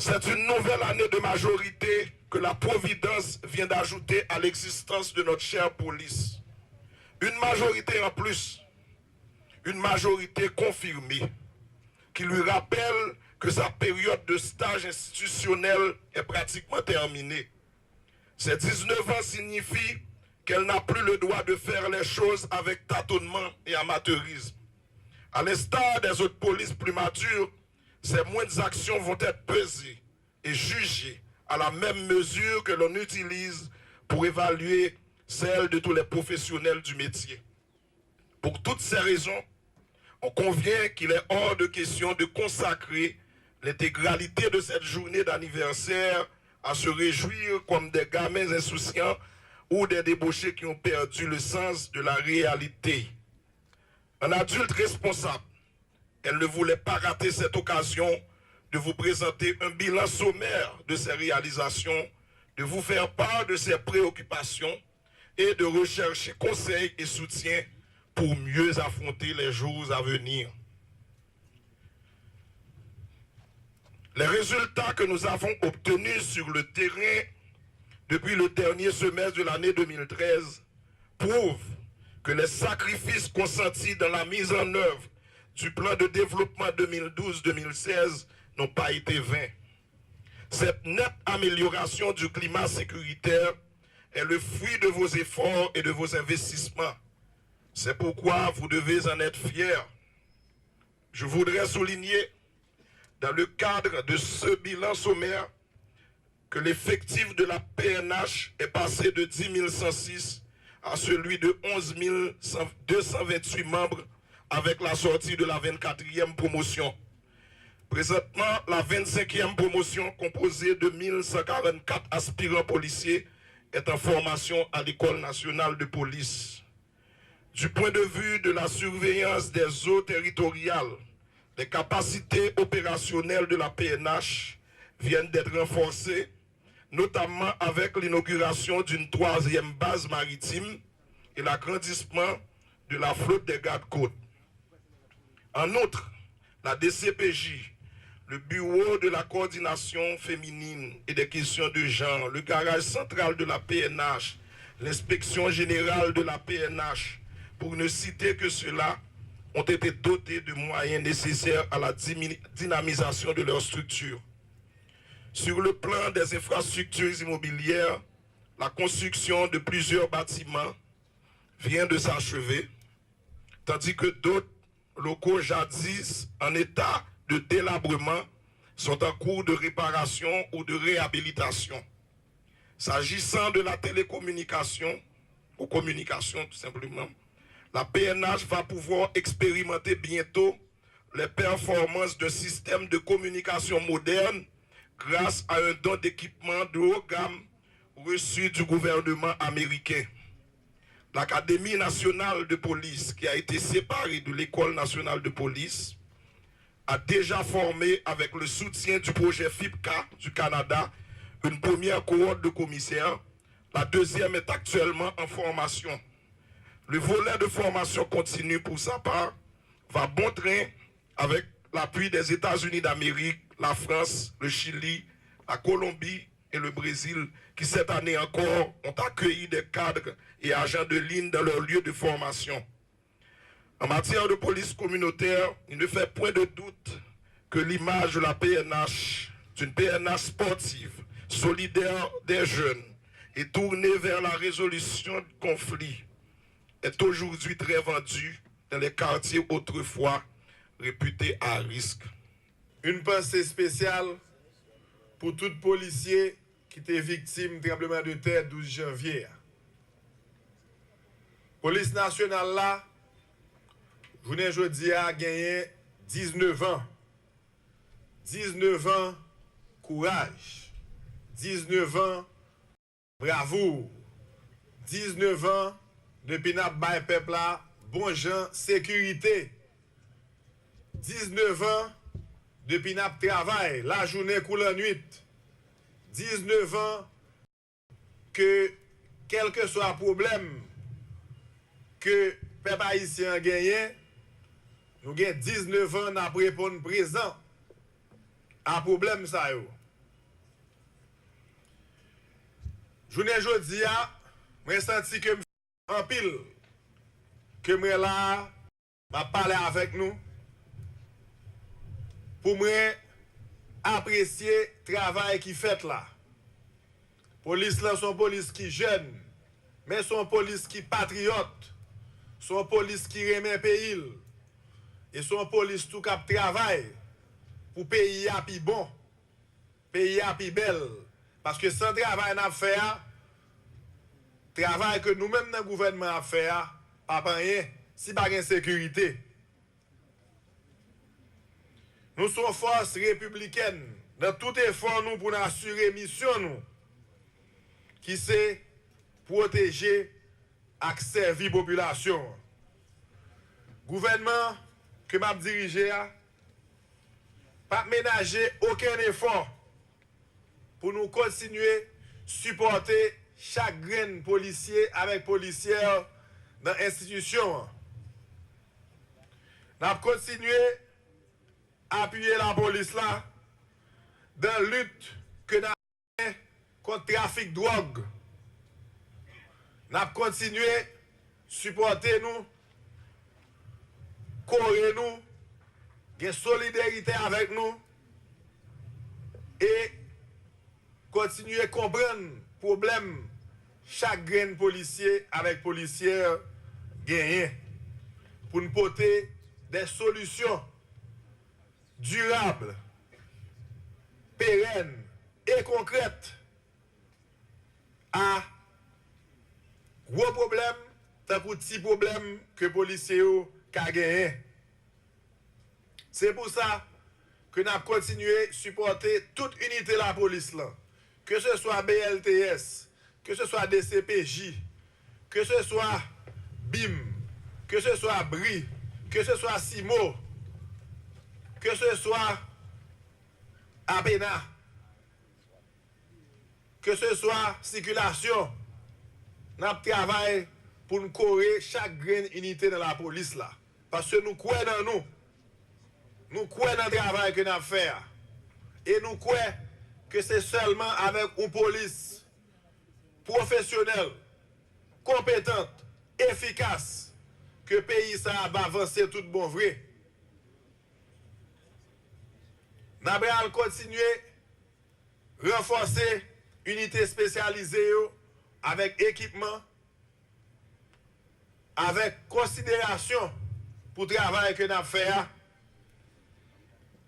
C'est une nouvelle année de majorité que la Providence vient d'ajouter à l'existence de notre chère police. Une majorité en plus, une majorité confirmée, qui lui rappelle que sa période de stage institutionnel est pratiquement terminée. Ces 19 ans signifient qu'elle n'a plus le droit de faire les choses avec tâtonnement et amateurisme. À l'instar des autres polices plus matures, ces moindres actions vont être pesées et jugées à la même mesure que l'on utilise pour évaluer celles de tous les professionnels du métier. Pour toutes ces raisons, on convient qu'il est hors de question de consacrer l'intégralité de cette journée d'anniversaire à se réjouir comme des gamins insouciants ou des débauchés qui ont perdu le sens de la réalité. Un adulte responsable, elle ne voulait pas rater cette occasion de vous présenter un bilan sommaire de ses réalisations, de vous faire part de ses préoccupations et de rechercher conseils et soutien pour mieux affronter les jours à venir. Les résultats que nous avons obtenus sur le terrain depuis le dernier semestre de l'année 2013 prouvent que les sacrifices consentis dans la mise en œuvre du plan de développement 2012-2016 n'ont pas été vains. Cette nette amélioration du climat sécuritaire est le fruit de vos efforts et de vos investissements. C'est pourquoi vous devez en être fiers. Je voudrais souligner, dans le cadre de ce bilan sommaire, que l'effectif de la PNH est passé de 10 106 à celui de 11 228 membres avec la sortie de la 24e promotion. Présentement, la 25e promotion, composée de 1144 aspirants policiers, est en formation à l'École nationale de police. Du point de vue de la surveillance des eaux territoriales, les capacités opérationnelles de la PNH viennent d'être renforcées, notamment avec l'inauguration d'une 3e base maritime et l'agrandissement de la flotte des gardes-côtes. En outre, la DCPJ, le Bureau de la coordination féminine et des questions de genre, le garage central de la PNH, l'inspection générale de la PNH, pour ne citer que cela, ont été dotés de moyens nécessaires à la dynamisation de leur structure. Sur le plan des infrastructures immobilières, la construction de plusieurs bâtiments vient de s'achever, tandis que d'autres locaux jadis en état de délabrement sont en cours de réparation ou de réhabilitation. S'agissant de la télécommunication, ou communication tout simplement, la PNH va pouvoir expérimenter bientôt les performances d'un système de communication moderne grâce à un don d'équipement de haut gamme reçu du gouvernement américain. L'Académie nationale de police, qui a été séparée de l'École nationale de police, a déjà formé, avec le soutien du projet FIPCA du Canada, une première cohorte de commissaires. La deuxième est actuellement en formation. Le volet de formation continue, pour sa part, va bon train avec l'appui des États-Unis d'Amérique, la France, le Chili, la Colombie et le Brésil, qui cette année encore ont accueilli des cadres et agents de ligne dans leur lieu de formation. En matière de police communautaire, il ne fait point de doute que l'image de la PNH, d'une PNH sportive, solidaire des jeunes et tournée vers la résolution de conflits, est aujourd'hui très vendue dans les quartiers autrefois réputés à risque. Une pensée spéciale pour tout policier qui était victime du tremblement de terre 12 janvier. Police nationale là, journée aujourd'hui a gagné 19 ans. 19 ans courage. 19 ans bravoure. 19 ans depuis n'a bail peuple là, bon gens sécurité. 19 ans depuis n'a travail, la journée coule la nuit. 19 ans que quel que soit le problème que peuple haïtien a gagné, nous avons 19 ans à répondre présent à problème ça yo. Journée jodi a, moi senti que en pile que moi là m'a parlé avec nous pour moi apprécier le travail qui fait là. Police là son police qui jeune, mais son police qui patriote, son police qui remet pays et son police tout cap travail pour pays à pi bon, pays à pi belle. Parce que sans travail n'a fait, travail que nous-mêmes dans le gouvernement a fait, pas rien, si pas de sécurité. Nous sommes force républicaine dans tout effort nous pour assurer mission nous, qui c'est protéger et servir la population. Gouvernement que m'a dirigé a pas ménager aucun effort pour nous continuer à supporter chaque grain policier avec policière dans l'institution. Nous avons continué à appuyer la police là dans la lutte que nous avons contre le trafic de drogue. Nous avons continué à supporter nous, correr nous, de solidarité avec nous et continuer à comprendre le problème chaque grain policier avec policière gagné pour nous porter des solutions durables, pérennes et concrètes à gros problèmes, tant que petits problèmes que les policiers ont gagné. C'est pour ça que nous avons continué à supporter toute unité de la police, là, que ce soit BLTS, que ce soit DCPJ, que ce soit BIM, que ce soit BRI, que ce soit SIMO, que ce soit APENA, que ce soit circulation. Nous travaillons pour nous courir chaque graine unité dans la police, là, parce que nous croyons dans nous. Nous croyons dans le travail que nous avons fait. Et nous croyons que c'est seulement avec une police professionnelle, compétente, efficace, que le pays ça va avancer tout bon vrai. Nous allons continuer à renforcer l'unité spécialisée avec équipement, avec considération pour le travail que nous avons fait.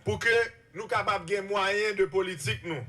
Pour que nous soyons capables de gagner moyens de politique nous.